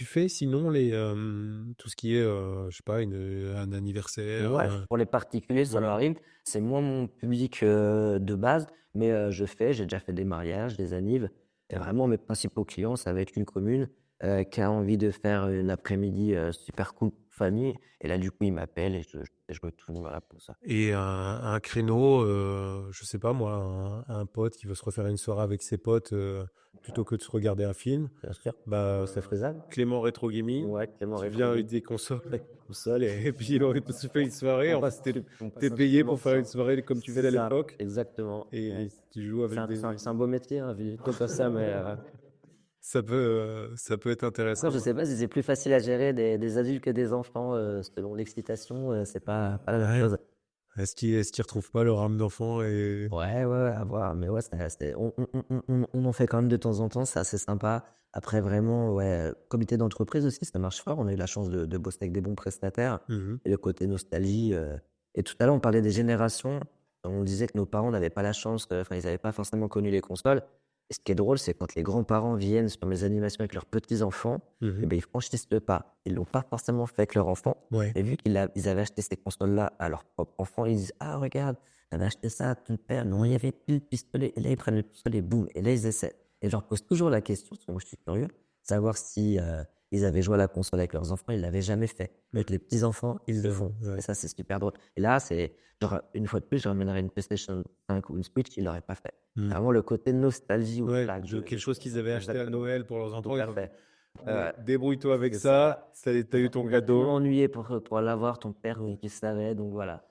tu fais sinon tout ce qui est, je sais pas, un anniversaire, Ouais, pour les particuliers, ça voilà. m'arrive. C'est moins mon public, de base, mais j'ai déjà fait des mariages, des annives et vraiment mes principaux clients, ça va être une commune, qui a envie de faire une après-midi, super cool famille et là, du coup, ils m'appellent et je me tourne, voilà, pour ça. Et un créneau, je sais pas moi, un pote qui veut se refaire une soirée avec ses potes, plutôt que de se regarder un film, Bien sûr, bah, c'est faisable. Clément Rétro Gaming, Ouais, Clément tu Rétro viens avec Game. des consoles avec des consoles et puis il se fait une soirée. On En fait, passe on tu passe un payé super pour faire une ensemble. soirée comme tu C'est faisais à ça, l'époque exactement. et tu joues C'est avec un c'est un des c'est un beau métier, hein, vu dit comme ça, mais ça peut être après, je intéressant, ouais. sais pas si c'est plus facile à gérer des adultes que des enfants, selon l'excitation, c'est pas la même Ouais. chose. Est-ce qu'il retrouve pas leur âme d'enfant et Ouais, ouais, ouais, à voir, mais ouais, c'est on en fait quand même de temps en temps, c'est assez sympa. Après vraiment, ouais, comité d'entreprise aussi, ça marche fort. On a eu la chance de bosser avec des bons prestataires mmh et le côté nostalgie, et tout à l'heure, on parlait des générations. On disait que nos parents n'avaient pas la chance, enfin, ils n'avaient pas forcément connu les consoles et ce qui est drôle, c'est quand les grands-parents viennent sur les animations avec leurs petits-enfants et mh. ben, ils franchissent le pas. Ils l'ont pas forcément fait avec leurs enfants, Ouais. mais vu ils avaient acheté ces consoles-là à leurs propres enfants, ils disent: «Ah regarde, tu avais acheté ça à ton père, non, il y avait plus de pistolet» et là, ils prennent le pistolet, boum et là, ils essaient et je leur pose toujours la question, parce que moi, je suis curieux, savoir si, ils avaient joué à la console avec leurs enfants, ils l'avaient jamais fait. Mais avec les petits-enfants, ils C'est le vrai, font et ouais. ça, c'est super drôle et là, c'est genre, une fois de plus, je ramènerais une PlayStation 5 ou une Switch, ils l'auraient pas fait. Mmh. Vraiment le côté nostalgie ou Ouais, claque de quelque chose qu'ils avaient acheté à exactement, Noël pour leurs enfants, tout ils à ont dit: fait. Ouais, «Débrouille-toi avec c'est ça. ça, tu eu ton Ils ont tellement cadeau». ennuyé pour l'avoir, ton père, il savait donc voilà.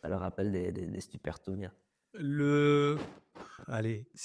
Ça leur rappelle des super souvenirs. Le Allez,